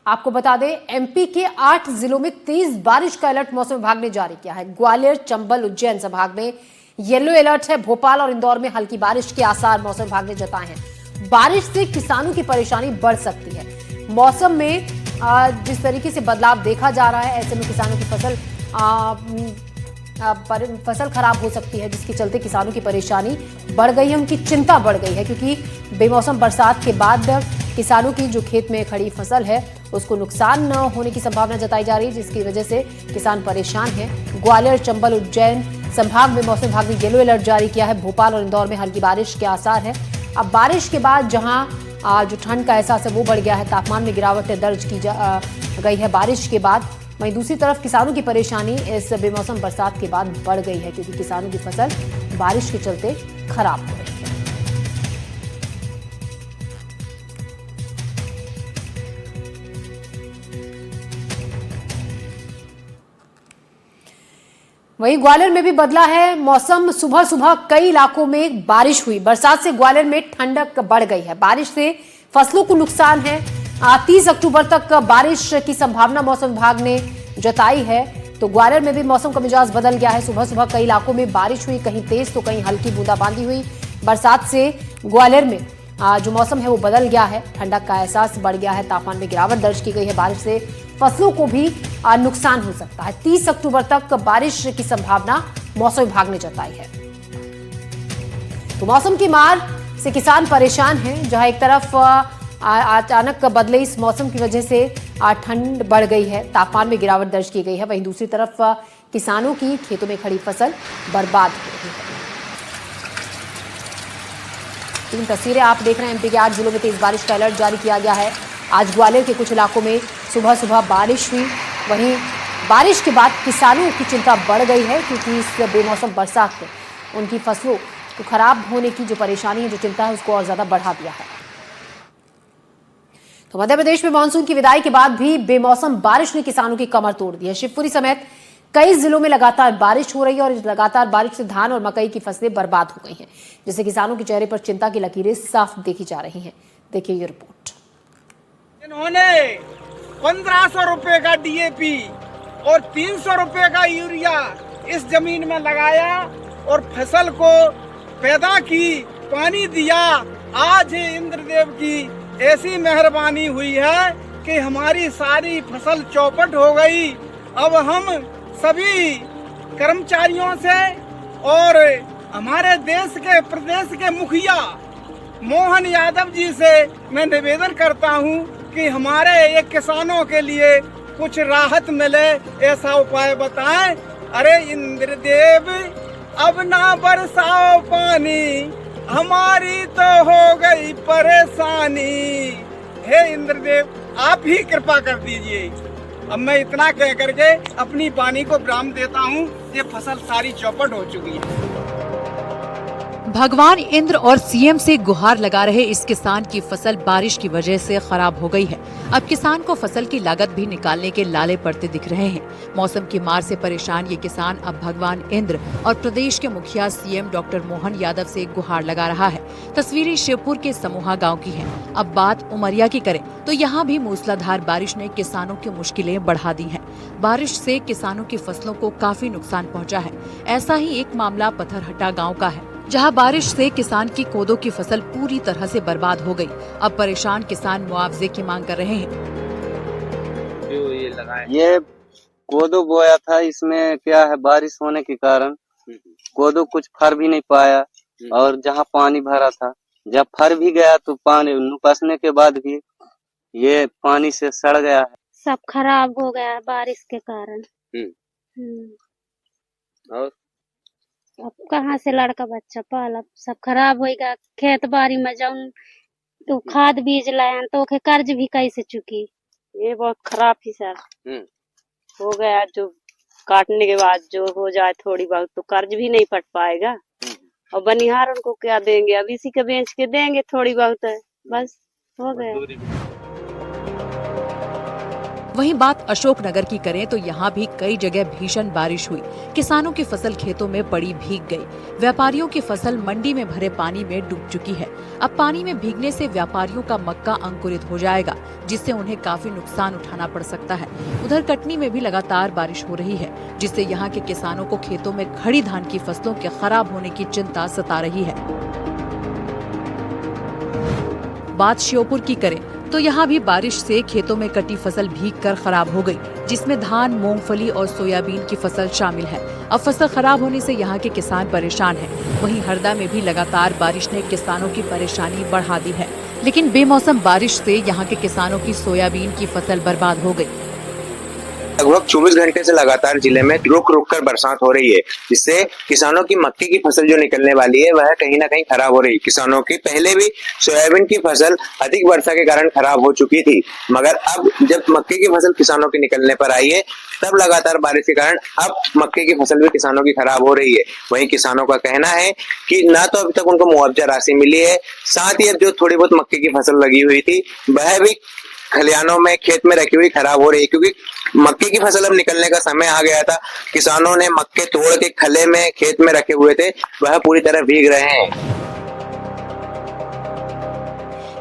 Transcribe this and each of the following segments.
आपको बता दें, एमपी के 8 जिलों में तेज बारिश का अलर्ट मौसम विभाग ने जारी किया है। ग्वालियर, चंबल, उज्जैन संभाग में येलो अलर्ट है। भोपाल और इंदौर में हल्की बारिश के आसार मौसम विभाग ने जताए हैं। बारिश से किसानों की परेशानी बढ़ सकती है। मौसम में जिस तरीके से बदलाव देखा जा रहा है, ऐसे में किसानों की फसल खराब हो सकती है, जिसके चलते किसानों की परेशानी बढ़ गई है, उनकी चिंता बढ़ गई है, क्योंकि बेमौसम बरसात के बाद किसानों की जो खेत में खड़ी फसल है उसको नुकसान न होने की संभावना जताई जा रही है, जिसकी वजह से किसान परेशान हैं। ग्वालियर, चंबल, उज्जैन संभाग में मौसम विभाग ने येलो अलर्ट जारी किया है। भोपाल और इंदौर में हल्की बारिश के आसार है। अब बारिश के बाद जहां जो ठंड का एहसास है वो बढ़ गया है, तापमान में गिरावट दर्ज की गई है बारिश के बाद। वहीं दूसरी तरफ किसानों की परेशानी इस बेमौसम बरसात के बाद बढ़ गई है, क्योंकि किसानों की फसल बारिश के चलते खराब हो रही है। वहीं ग्वालियर में भी बदला है मौसम। सुबह सुबह कई इलाकों में बारिश हुई। बरसात से ग्वालियर में ठंडक बढ़ गई है। बारिश से फसलों को नुकसान है। 30 अक्टूबर तक बारिश की संभावना मौसम विभाग ने जताई है। तो ग्वालियर में भी मौसम का मिजाज बदल गया है। सुबह सुबह कई इलाकों में बारिश हुई, कहीं तेज तो कहीं हल्की बूंदाबांदी हुई। बरसात से ग्वालियर में जो मौसम है वो बदल गया है। ठंडक का एहसास बढ़ गया है। तापमान में गिरावट दर्ज की गई है। बारिश से फसलों को भी नुकसान हो सकता है। 30 अक्टूबर तक बारिश की संभावना मौसम विभाग ने जताई है। तो मौसम की मार से किसान परेशान हैं। जहां एक तरफ अचानक बदले इस मौसम की वजह से ठंड बढ़ गई है, तापमान में गिरावट दर्ज की गई है, वहीं दूसरी तरफ किसानों की खेतों में खड़ी फसल बर्बाद हो रही है। तीन तस्वीरें आप देख रहे हैं। एमपी के 8 जिलों में तेज बारिश का अलर्ट जारी किया गया है। आज ग्वालियर के कुछ इलाकों में सुबह सुबह बारिश हुई। वहीं बारिश के बाद किसानों की चिंता बढ़ गई है, क्योंकि इस बेमौसम बरसात में उनकी फसलों को खराब होने की जो परेशानी है, जो चिंता है, उसको और ज्यादा बढ़ा दिया है। तो मध्य प्रदेश में मानसून की विदाई के बाद भी बेमौसम बारिश ने किसानों की कमर तोड़ दी है। शिवपुरी समेत कई जिलों में लगातार बारिश हो रही है और लगातार बारिश से धान और मकई की फसलें बर्बाद हो गई हैं, जिससे किसानों के चेहरे पर चिंता की लकीरें साफ देखी जा रही हैं। देखिए ये रिपोर्ट। इन्होंने 1500 रुपए का डीएपी और 300 रुपए का यूरिया इस जमीन में लगाया और फसल को पैदा की, पानी दिया। आज इंद्रदेव की ऐसी मेहरबानी हुई है कि हमारी सारी फसल चौपट हो गई। अब हम सभी कर्मचारियों से और हमारे देश के प्रदेश के मुखिया मोहन यादव जी से मैं निवेदन करता हूं कि हमारे ये किसानों के लिए कुछ राहत मिले, ऐसा उपाय बताएं। अरे इंद्रदेव अब ना बरसाओ पानी, हमारी तो हो गई परेशानी। हे इंद्रदेव, आप ही कृपा कर दीजिए। अब मैं इतना कह करके अपनी वाणी को विराम देता हूँ। ये फसल सारी चौपट हो चुकी है। भगवान इंद्र और सीएम से गुहार लगा रहे इस किसान की फसल बारिश की वजह से खराब हो गई है। अब किसान को फसल की लागत भी निकालने के लाले पड़ते दिख रहे हैं। मौसम की मार से परेशान ये किसान अब भगवान इंद्र और प्रदेश के मुखिया सीएम डॉक्टर मोहन यादव से गुहार लगा रहा है। तस्वीरें शिवपुर के समूहा गाँव की है। अब बात उमरिया की करें तो यहाँ भी मूसलाधार बारिश ने किसानों की मुश्किलें बढ़ा दी है। बारिश से किसानों की फसलों को काफी नुकसान पहुँचा है। ऐसा ही एक मामला पत्थरहट्टा गाँव का है, जहां बारिश से किसान की कोदो की फसल पूरी तरह से बर्बाद हो गई। अब परेशान किसान मुआवजे की मांग कर रहे हैं। ये कोदो बोया था, इसमें क्या है, बारिश होने के कारण कोदो कुछ फर भी नहीं पाया और जहां पानी भरा था, जब फर भी गया तो पानी नुपसने के बाद भी ये पानी से सड़ गया है। सब खराब हो गया बारिश के कारण। और अब कहाँ से लड़का बच्चा पाला, सब खराब होएगा। खेत बाड़ी में जाऊं तो खाद बीज लाया तो के कर्ज भी कैसे चुकी। ये बहुत खराब ही सर हो गया। जो काटने के बाद जो हो जाए थोड़ी बहुत तो कर्ज भी नहीं फट पाएगा। और बनिहार उनको क्या देंगे, अब इसी के बेच के देंगे थोड़ी बहुत, बस हो गया। वहीं बात अशोकनगर की करें तो यहाँ भी कई जगह भीषण बारिश हुई। किसानों की फसल खेतों में पड़ी भीग गई। व्यापारियों की फसल मंडी में भरे पानी में डूब चुकी है। अब पानी में भीगने से व्यापारियों का मक्का अंकुरित हो जाएगा, जिससे उन्हें काफी नुकसान उठाना पड़ सकता है। उधर कटनी में भी लगातार बारिश हो रही है, जिससे यहाँ के किसानों को खेतों में खड़ी धान की फसलों के खराब होने की चिंता सता रही है। बात श्योपुर की करें तो यहाँ भी बारिश से खेतों में कटी फसल भीगकर खराब हो गई, जिसमें धान, मूंगफली और सोयाबीन की फसल शामिल है। अब फसल खराब होने से यहाँ के किसान परेशान हैं। वहीं हरदा में भी लगातार बारिश ने किसानों की परेशानी बढ़ा दी है, लेकिन बेमौसम बारिश से यहाँ के किसानों की सोयाबीन की फसल बर्बाद हो गई। लगभग 24 घंटे से लगातार जिले में रुक रुक कर बरसात हो रही है, जिससे किसानों की मक्के की फसल जो निकलने वाली है वह कहीं ना कहीं खराब हो रही है। किसानों की पहले भी सोयाबीन की फसल अधिक वर्षा के कारण खराब हो चुकी थी, मगर अब जब मक्के की फसल किसानों की निकलने पर आई है, तब लगातार बारिश के कारण अब मक्के की फसल भी किसानों की खराब हो रही है। वहीं किसानों का कहना है कि ना तो अभी तक उनको मुआवजा राशि मिली है, साथ ही अब जो थोड़ी बहुत मक्के की फसल लगी हुई थी वह भी खलिहानों में खेत में रखी हुई खराब हो रही है, क्योंकि मक्के की फसल अब निकलने का समय आ गया था। किसानों ने मक्के तोड़ के खले में खेत में रखे हुए थे, वह पूरी तरह भीग रहे हैं।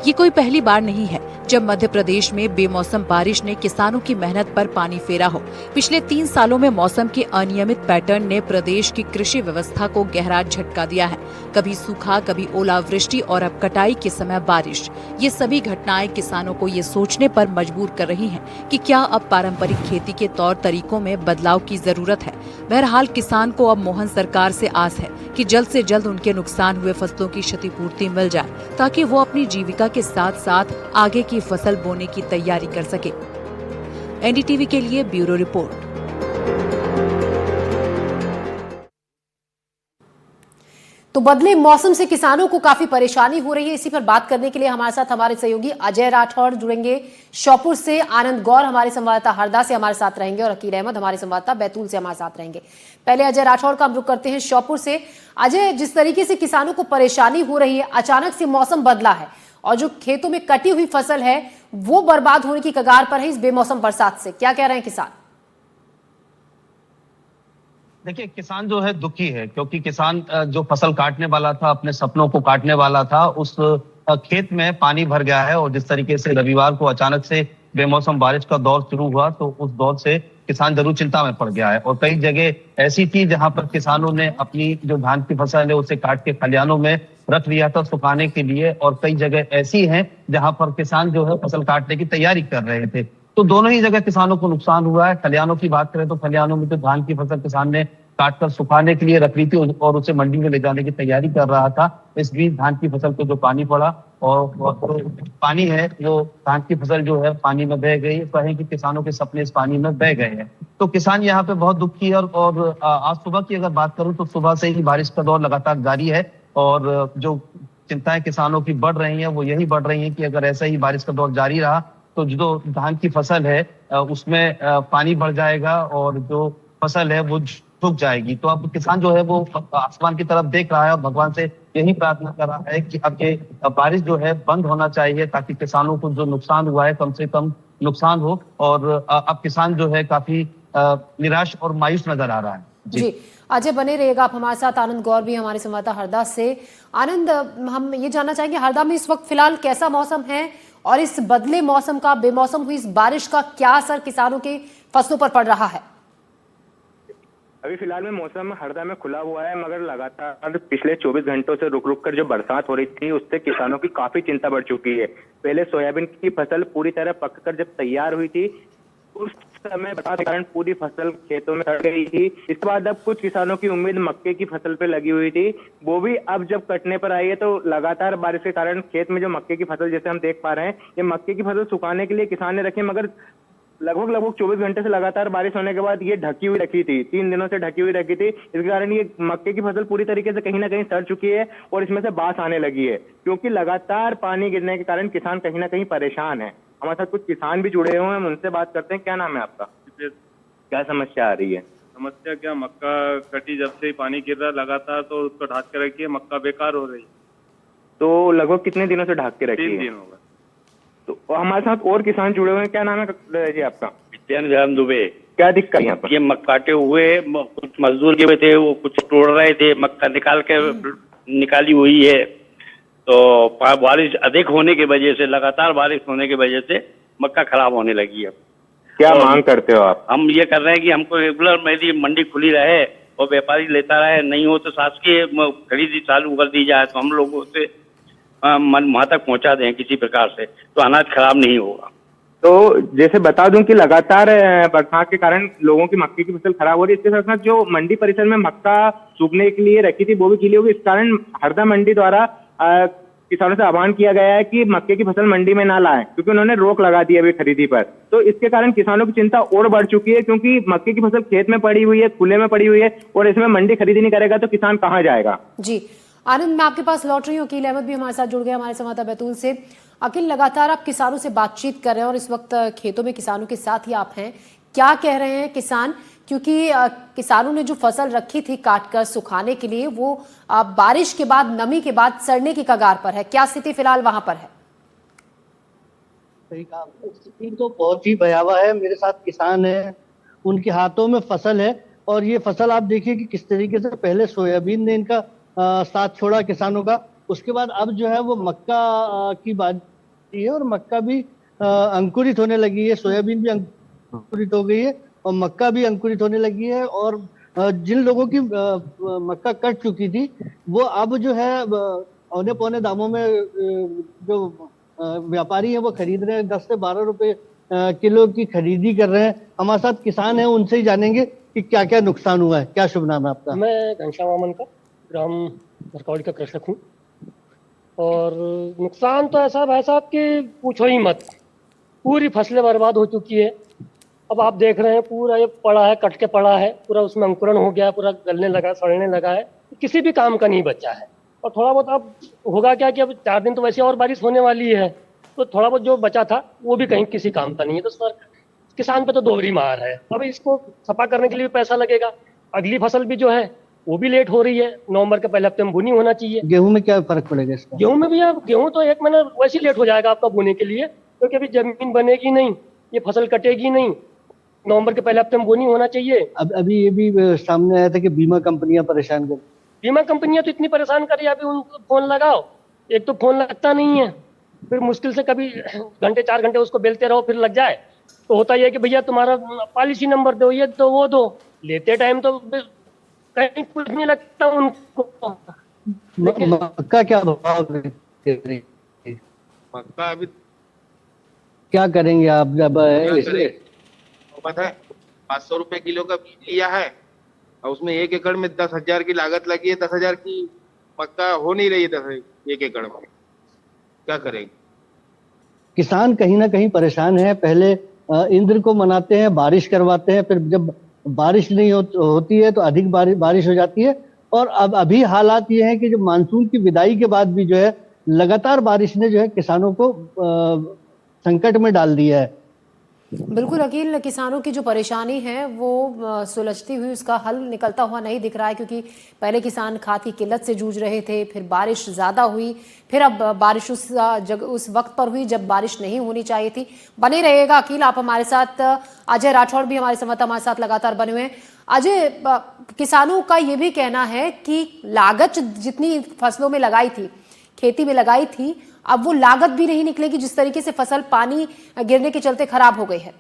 ये कोई पहली बार नहीं है जब मध्य प्रदेश में बेमौसम बारिश ने किसानों की मेहनत पर पानी फेरा हो। पिछले 3 सालों में मौसम के अनियमित पैटर्न ने प्रदेश की कृषि व्यवस्था को गहरा झटका दिया है। कभी सूखा, कभी ओलावृष्टि और अब कटाई के समय बारिश। ये सभी घटनाएं किसानों को ये सोचने पर मजबूर कर रही हैं कि क्या अब पारंपरिक खेती के तौर तरीकों में बदलाव की जरूरत है। बहरहाल किसान को अब मोहन सरकार से आस है कि जल्द से जल्द उनके नुकसान हुए फसलों की क्षतिपूर्ति मिल जाए, ताकि वो अपनी जीविका के साथ साथ आगे की फसल बोने की तैयारी कर सके। एनडीटीवी के लिए ब्यूरो रिपोर्ट। तो बदले मौसम से किसानों को काफी परेशानी हो रही है। इसी पर बात करने के लिए हमारे साथ हमारे सहयोगी अजय राठौड़ जुड़ेंगे श्योपुर से, आनंद गौर हमारे संवाददाता हरदा से हमारे साथ रहेंगे और अकील अहमद हमारे संवाददाता बैतूल से हमारे साथ रहेंगे। पहले अजय राठौड़ का हम रुख करते हैं श्योपुर से। अजय, जिस तरीके से किसानों को परेशानी हो रही है, अचानक से मौसम बदला है और जो खेतों में कटी हुई फसल है वो बर्बाद होने की कगार पर है इस बेमौसम बरसात से, क्या कह रहे हैं किसान? देखिए, किसान जो है दुखी है, क्योंकि किसान जो फसल काटने वाला था, अपने सपनों को काटने वाला था, उस खेत में पानी भर गया है। और जिस तरीके से रविवार को अचानक से बेमौसम बारिश का दौर शुरू हुआ, तो उस दौर से किसान जरूर चिंता में पड़ गया है। और कई जगह ऐसी थी जहां पर किसानों ने अपनी जो धान की फसल है उसे काट के खलिहानों में रख लिया था सुखाने के लिए, और कई जगह ऐसी हैं जहां पर किसान जो है फसल काटने की तैयारी कर रहे थे। तो दोनों ही जगह किसानों को नुकसान हुआ है। खलिहानों की बात करें तो खलिहानों में जो धान की फसल किसान ने काटकर सुखाने के लिए रख ली थी और उसे मंडी में ले जाने की तैयारी कर रहा था, इस बीच धान की फसल को जो पानी पड़ा और तो पानी है वो धान की फसल जो है पानी में बह गई। कहें कि किसानों के सपने इस पानी में बह गए हैं। तो किसान यहाँ पे बहुत दुखी है। और आज सुबह की अगर बात करूं तो सुबह से ही बारिश का दौर लगातार जारी है, और जो चिंताएं किसानों की बढ़ रही हैं वो यही बढ़ रही हैं कि अगर ऐसा ही बारिश का दौर जारी रहा तो जो धान की फसल है उसमें पानी बढ़ जाएगा और जो फसल है वो झुक जाएगी। तो अब किसान जो है वो आसमान की तरफ देख रहा है और भगवान से यही प्रार्थना कर रहा है कि अब ये बारिश जो है बंद होना चाहिए, ताकि किसानों को जो नुकसान हुआ है कम से कम नुकसान हो। और अब किसान जो है काफी निराश और मायूस नजर आ रहा है। जी अजय, बने रहिएगा आप हमारे साथ। आनंद गौर भी हमारे संवाददाता हरदा से। आनंद, हम ये जानना चाहेंगे हरदा में इस वक्त फिलहाल कैसा मौसम है और इस बदले मौसम का, बेमौसम हुई इस बारिश का क्या असर किसानों के फसलों पर पड़ रहा है? अभी फिलहाल में मौसम हरदा में खुला हुआ है, मगर लगातार पिछले 24 घंटों से रुक रुक कर जो बरसात हो रही थी उससे किसानों की काफी चिंता बढ़ चुकी है। पहले सोयाबीन की फसल पूरी तरह पककर जब तैयार हुई थी उस समय बरसात के कारण पूरी फसल खेतों में सड़ गई थी। इसके बाद अब कुछ किसानों की उम्मीद मक्के की फसल पे लगी हुई थी, वो भी अब जब कटने पर आई है तो लगातार बारिश के कारण खेत में जो मक्के की फसल, जैसे हम देख पा रहे हैं, ये मक्के की फसल सुखाने के लिए किसान ने रखी, मगर लगभग 24 घंटे से लगातार बारिश होने के बाद ये ढकी हुई रखी थी, 3 दिनों से ढकी हुई रखी थी। इसके कारण ये मक्के की फसल पूरी तरीके से कहीं ना कहीं सड़ चुकी है और इसमें से बास आने लगी है, क्योंकि लगातार पानी गिरने के कारण किसान कहीं ना कहीं परेशान है। हमारे साथ कुछ किसान भी जुड़े हुए हैं, हम उनसे बात करते हैं। क्या नाम है आपका? क्या समस्या आ रही है? समस्या क्या, मक्का कटी जब से पानी गिर रहा लगातार, तो उसको ढाक के रखी है, मक्का बेकार हो रही। तो लगभग कितने दिनों से ढाक के रखी है? 3 दिन हो गए। तो हमारे साथ और किसान जुड़े हुए हैं। क्या नाम है जी आपका? ध्यान दुबे। क्या दिक्कत यहाँ पर? ये मक्का काटे हुए कुछ मजदूर के हुए थे, वो कुछ तोड़ रहे थे, मक्का निकाली हुई है। तो बारिश अधिक होने की वजह से, लगातार बारिश होने की वजह से मक्का खराब होने लगी है। क्या मांग करते हो आप? हम ये कर रहे हैं कि हमको रेगुलर मेरी मंडी खुली रहे और व्यापारी लेता रहे, नहीं हो तो शासकीय खरीदी चालू कर दी जाए, तो हम लोगों से वहां तक पहुंचा दें किसी प्रकार से, तो अनाज खराब नहीं होगा। तो जैसे बता दूं कि लगातार बरसात के कारण लोगों की मक्के की फसल खराब हो रही है। इसके साथ साथ जो मंडी परिसर में मक्का सूखने के लिए रखी थी वो भी गीली होगी। इस कारण हरदा मंडी द्वारा किसानों से आह्वान किया गया है कि मक्के की फसल मंडी में ना लाएं, क्योंकि उन्होंने रोक लगा दी है अभी खरीदी पर। तो इसके कारण किसानों की चिंता और बढ़ चुकी है, क्योंकि मक्के की फसल खेत में पड़ी हुई है, खुले में पड़ी हुई है, और इसमें मंडी खरीदी नहीं करेगा तो किसान कहाँ जाएगा? जी आनंद, मैं आपके पास लौट रही हूँ। अकील अहमद भी हमारे साथ जुड़ गए हमारे संवाददाता बैतूल से। अकील, लगातार आप किसानों से बातचीत कर रहे हैं और इस वक्त खेतों में किसानों के साथ ही आप हैं, क्या कह रहे हैं किसान? क्योंकि किसानों ने जो फसल रखी थी काटकर सुखाने के लिए, वो बारिश के बाद, नमी के बाद सड़ने की कगार पर है। क्या स्थिति फिलहाल वहां पर है? सही कहा, स्थिति तो बहुत ही भयावह है। मेरे साथ किसान है, उनके हाथों में फसल है, और ये फसल आप देखिए कि किस तरीके से पहले सोयाबीन ने इनका साथ छोड़ा किसानों का, उसके बाद अब जो है वो मक्का की बारी है, और मक्का भी अंकुरित होने लगी है, सोयाबीन भी अंकुरित हो गई है और मक्का भी अंकुरित होने लगी है। और जिन लोगों की मक्का कट चुकी थी वो अब जो है औने पौने दामों में जो व्यापारी है वो खरीद रहे हैं, 10 से 12 रुपए किलो की खरीदी कर रहे हैं। हमारे साथ किसान है, उनसे ही जानेंगे कि क्या क्या नुकसान हुआ है। क्या शुभ नाम है आपका? मैं घनश्याम वामन का ग्राम मरकौड़ी का कृषक हूँ। और नुकसान तो ऐसा भाई साहब कि पूछो ही मत, पूरी फसलें बर्बाद हो चुकी है। अब आप देख रहे हैं पूरा ये पड़ा है, कट के पड़ा है, पूरा उसमें अंकुरण हो गया, पूरा गलने लगा, सड़ने लगा है, किसी भी काम का नहीं बचा है। और थोड़ा बहुत अब होगा क्या कि अब 4 दिन तो वैसे और बारिश होने वाली है, तो थोड़ा बहुत जो बचा था वो भी कहीं किसी काम का नहीं है। तो सर किसान पे तो दोहरी मार है। अब इसको सफा करने के लिए भी पैसा लगेगा। अगली फसल भी जो है वो भी लेट हो रही है, नवंबर के पहले हफ्ते में बुनी होना चाहिए। गेहूं में क्या फर्क पड़ेगा इसका? गेहूं में भी अब गेहूं तो 1 महीना वैसे लेट हो जाएगा आपका बोने के लिए, क्योंकि अभी जमीन बनेगी नहीं, ये फसल कटेगी नहीं, नवंबर के पहले हफ्ते में बोनी होना चाहिए। अब अभी ये भी सामने आया था कि बीमा कंपनियां परेशान कर, बीमा कंपनियां तो इतनी परेशान कर रही है, अभी उनको फोन लगाओ, एक तो फोन लगता नहीं है, फिर मुश्किल से कभी घंटे 4 घंटे उसको बेलते रहो, फिर लग जाए। तो होता ही है कि भैया तुम्हारा पॉलिसी नंबर दो, ये दो वो दो, लेते टाइम तो कहीं कुछ नहीं लगता उनको। मक्का क्या भाव मक्का अभी क्या करेंगे आप जब इसलिए? पता है 500 रुपए किलो का बीज लिया है और उसमें 1 एकड़ में 10,000 की लागत लगी है। 10,000 की मक्का हो नहीं रही है 1 एकड़ में, क्या करेंगे? किसान कहीं ना कहीं परेशान है। पहले इंद्र को मनाते हैं, बारिश करवाते हैं, फिर जब बारिश नहीं होती है तो अधिक बारिश हो जाती है। और अब अभी हालात ये हैं कि जो मानसून की विदाई के बाद भी जो है लगातार बारिश ने जो है किसानों को संकट में डाल दिया है। बिल्कुल अकील, किसानों की जो परेशानी है वो सुलझती हुई, उसका हल निकलता हुआ नहीं दिख रहा है, क्योंकि पहले किसान खाद की किल्लत से जूझ रहे थे, फिर बारिश ज़्यादा हुई, फिर अब बारिश उस वक्त पर हुई जब बारिश नहीं होनी चाहिए थी। बने रहेगा अकील, आप हमारे साथ। अजय राठौड़ भी हमारे संवाददाता हमारे साथ लगातार बने हुए हैं। अजय, किसानों का ये भी कहना है कि लागत जितनी फसलों में लगाई थी, खेती में लगाई थी, अब वो लागत भी नहीं निकलेगी, जिस तरीके से फसल पानी गिरने के चलते खराब हो गई है।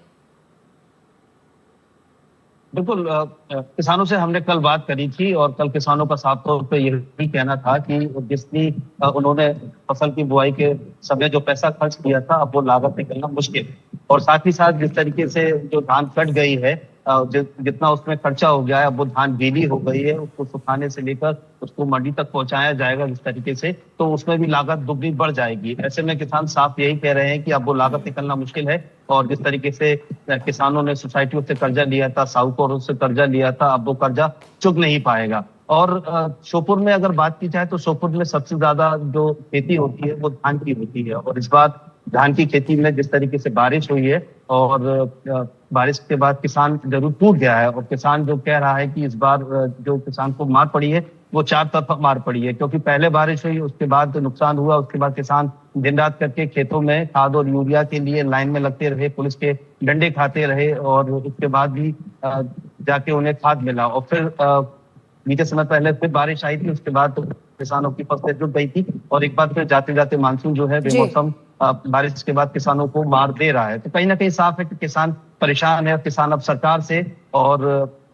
बिल्कुल, किसानों से हमने कल बात करी थी और कल किसानों का साफ तौर पे यही कहना था कि जितनी उन्होंने फसल की बुआई के समय जो पैसा खर्च किया था, अब वो लागत निकलना मुश्किल है। और साथ ही साथ जिस तरीके से जो धान कट गई है, जितना उसमें खर्चा हो गया है, अब वो धान गीली हो गई है, उसको सुखाने से लेकर उसको मंडी तक पहुंचाया जाएगा जिस तरीके से, तो उसमें भी लागत दुगनी बढ़ जाएगी। ऐसे में किसान साफ यही कह रहे हैं कि अब वो लागत निकलना मुश्किल है। और जिस तरीके से किसानों ने सोसाइटियों से कर्जा लिया था, साहूकारों से कर्जा लिया था, अब वो कर्जा चुक नहीं पाएगा। और श्योपुर में अगर बात की जाए तो श्योपुर में सबसे ज्यादा जो खेती होती है वो धान की होती है। और इस बार धान की खेती में जिस तरीके से बारिश हुई है और बारिश के बाद किसान जरूर टूट गया है। और किसान जो कह रहा है कि इस बार जो किसान को मार पड़ी है वो चार तरफा मार पड़ी है, क्योंकि पहले बारिश हुई, उसके बाद नुकसान हुआ, उसके बाद किसान दिन रात करके खेतों में खाद और यूरिया के लिए लाइन में लगते रहे, पुलिस के डंडे खाते रहे, और उसके बाद भी जाके उन्हें खाद मिला। और फिर बीते समय पहले फिर बारिश आई थी, उसके बाद तो किसानों की फसलें जुट गई थी, और एक बार फिर जाते जाते मानसून जो है बेमौसम बारिश के बाद किसानों को मार दे रहा है। तो कहीं ना कहीं साफ है कि किसान परेशान है। किसान अब सरकार से और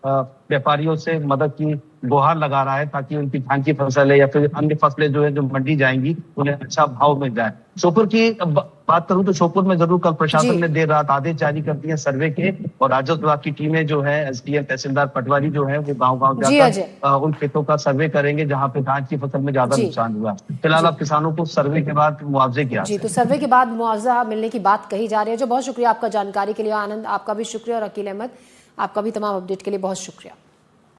व्यापारियों से मदद की गुहार लगा रहा है, ताकि उनकी धान की फसल है या फिर अन्य फसलें जो है जो मंडी जाएंगी उन्हें अच्छा भाव मिल जाए। श्योपुर की बात करूं तो श्योपुर में जरूर कल प्रशासन ने देर रात आदेश जारी कर दिए सर्वे के, और राजस्व विभाग की टीमें जो है एसडीएम तहसीलदार पटवारी जो है वो गाँव-गाँव जाकर उन खेतों का सर्वे करेंगे जहाँ पे धान की फसल में ज्यादा नुकसान हुआ। फिलहाल अब किसानों को सर्वे के बाद मुआवजे की जी, तो सर्वे के बाद मुआवजा मिलने की बात कही जा रही है। जो बहुत शुक्रिया आपका जानकारी के लिए आनंद, आपका भी शुक्रिया, और अकील अहमद आपका भी तमाम अपडेट के लिए बहुत शुक्रिया।